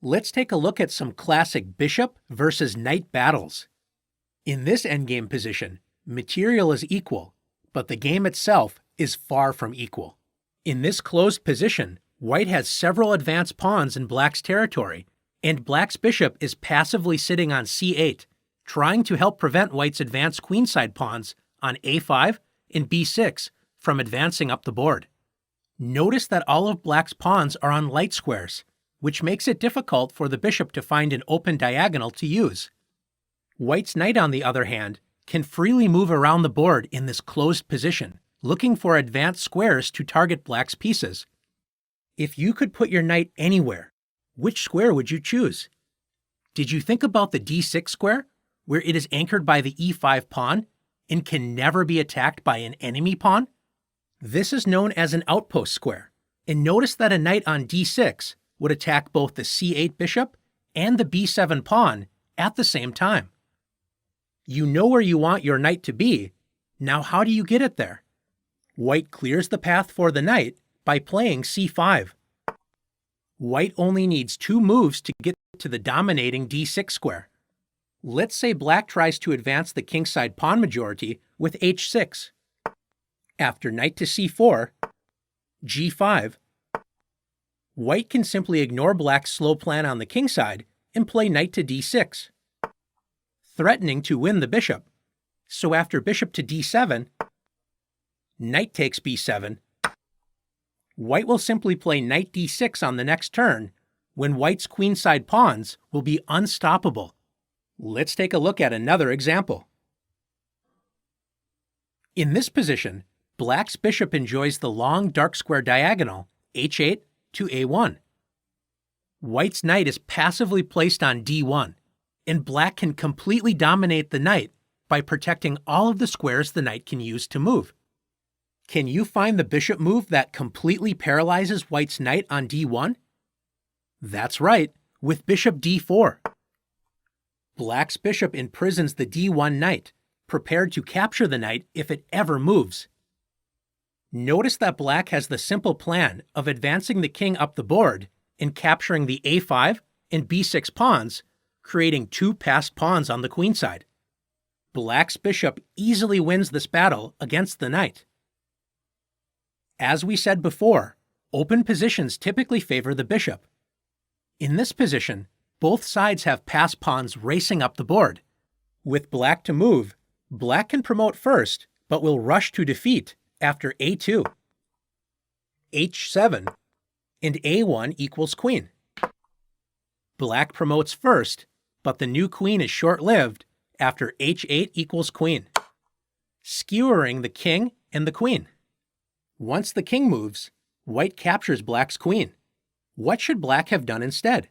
Let's take a look at some classic bishop versus knight battles. In this endgame position, material is equal, but the game itself is far from equal. In this closed position, white has several advanced pawns in black's territory, and black's bishop is passively sitting on c8, trying to help prevent white's advanced queenside pawns on a5 and b6 from advancing up the board. Notice that all of black's pawns are on light squares, which makes it difficult for the bishop to find an open diagonal to use. White's knight, on the other hand, can freely move around the board in this closed position, looking for advanced squares to target black's pieces. If you could put your knight anywhere, which square would you choose? Did you think about the d6 square, where it is anchored by the e5 pawn and can never be attacked by an enemy pawn? This is known as an outpost square, and notice that a knight on d6 would attack both the c8 bishop and the b7 pawn at the same time. You know where you want your knight to be. Now how do you get it there? White clears the path for the knight by playing c5. White only needs 2 moves to get to the dominating d6 square. Let's say black tries to advance the kingside pawn majority with h6. After knight to c4, g5, white can simply ignore black's slow plan on the kingside and play knight to d6, threatening to win the bishop. So after bishop to d7, knight takes b7, white will simply play knight d6 on the next turn, when white's queenside pawns will be unstoppable. Let's take a look at another example. In this position, black's bishop enjoys the long dark square diagonal h8 to a1. White's knight is passively placed on d1, and black can completely dominate the knight by protecting all of the squares the knight can use to move. Can you find the bishop move that completely paralyzes white's knight on d1? That's right, with bishop d4. Black's bishop imprisons the d1 knight, prepared to capture the knight if it ever moves. Notice that black has the simple plan of advancing the king up the board and capturing the a5 and b6 pawns, creating 2 passed pawns on the queenside. Black's bishop easily wins this battle against the knight. As we said before, open positions typically favor the bishop. In this position, both sides have passed pawns racing up the board. With black to move, black can promote first, but will rush to defeat after a2, h7, and a1 equals queen. Black promotes first, but the new queen is short-lived after h8 equals queen, skewering the king and the queen. Once the king moves, white captures black's queen. What should black have done instead?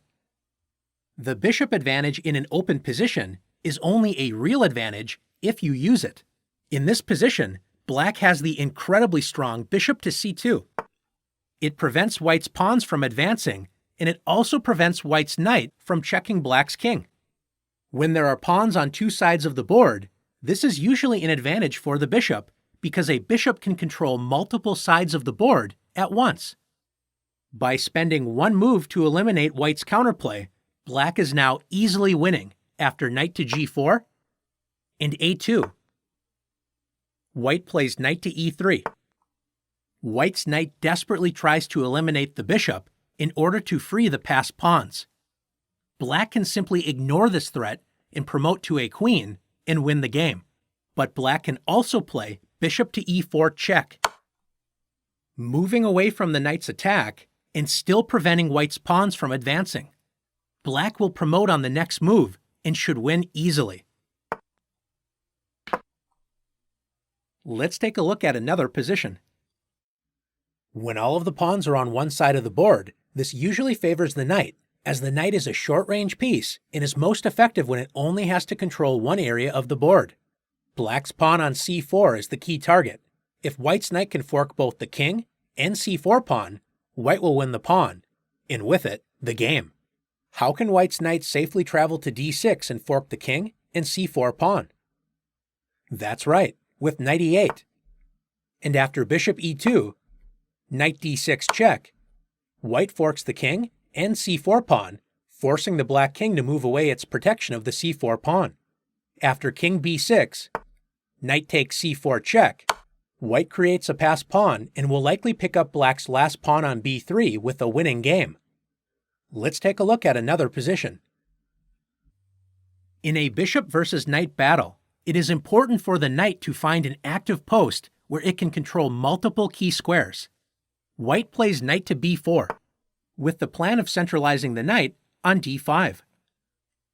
The bishop advantage in an open position is only a real advantage if you use it. In this position, black has the incredibly strong bishop to c2. It prevents white's pawns from advancing, and it also prevents white's knight from checking black's king. When there are pawns on 2 sides of the board, this is usually an advantage for the bishop because a bishop can control multiple sides of the board at once. By spending 1 move to eliminate white's counterplay, black is now easily winning after knight to g4 and a2. White plays knight to e3. White's knight desperately tries to eliminate the bishop in order to free the passed pawns. Black can simply ignore this threat and promote to a queen and win the game. But black can also play bishop to e4 check, moving away from the knight's attack and still preventing white's pawns from advancing. Black will promote on the next move and should win easily. Let's take a look at another position. When all of the pawns are on one side of the board, this usually favors the knight, as the knight is a short-range piece and is most effective when it only has to control one area of the board. Black's pawn on c4 is the key target. If white's knight can fork both the king and c4 pawn, white will win the pawn, and with it, the game. How can white's knight safely travel to d6 and fork the king and c4 pawn? That's right, with knight e8. And after bishop e2, knight d6 check, white forks the king and c4 pawn, forcing the black king to move away its protection of the c4 pawn. After king b6, knight takes c4 check, white creates a passed pawn and will likely pick up black's last pawn on b3 with a winning game. Let's take a look at another position. In a bishop versus knight battle, it is important for the knight to find an active post where it can control multiple key squares. White plays knight to b4, with the plan of centralizing the knight on d5.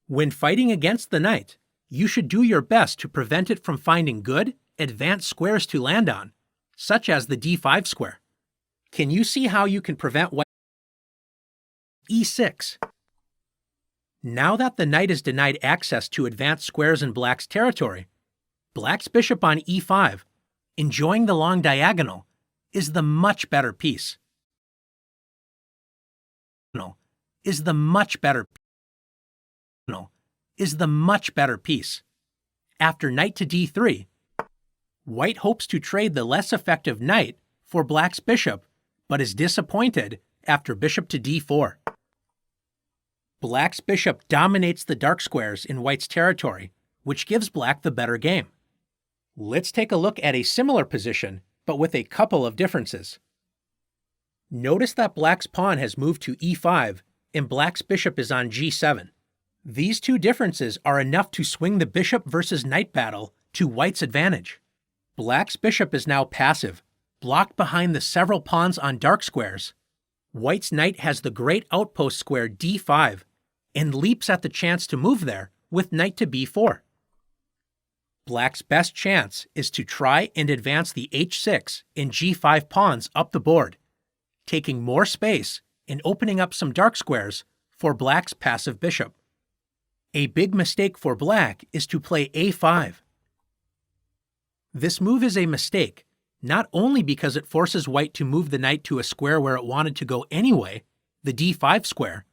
When fighting against the knight, you should do your best to prevent it from finding good, advanced squares to land on, such as the d5 square. Can you see how you can prevent white? e6. Now that the knight is denied access to advanced squares in black's territory, black's bishop on e5, enjoying the long diagonal, is the much better piece. Is the much better piece. After knight to d3, white hopes to trade the less effective knight for black's bishop, but is disappointed after bishop to d4. Black's bishop dominates the dark squares in white's territory, which gives black the better game. Let's take a look at a similar position, but with a couple of differences. Notice that black's pawn has moved to e5 and black's bishop is on g7. These two differences are enough to swing the bishop versus knight battle to white's advantage. Black's bishop is now passive, blocked behind the several pawns on dark squares. White's knight has the great outpost square d5 and leaps at the chance to move there with knight to b4. Black's best chance is to try and advance the h6 and g5 pawns up the board, taking more space and opening up some dark squares for black's passive bishop. A big mistake for black is to play a5. This move is a mistake, not only because it forces white to move the knight to a square where it wanted to go anyway, the d5 square.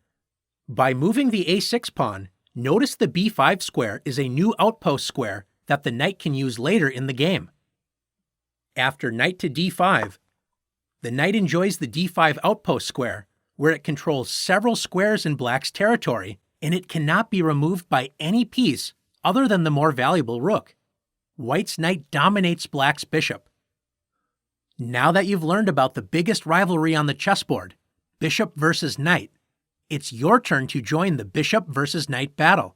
By moving the a6 pawn, notice the b5 square is a new outpost square that the knight can use later in the game. After knight to d5, the knight enjoys the d5 outpost square, where it controls several squares in black's territory, and it cannot be removed by any piece other than the more valuable rook. White's knight dominates black's bishop. Now that you've learned about the biggest rivalry on the chessboard, bishop versus knight, it's your turn to join the bishop versus knight battle.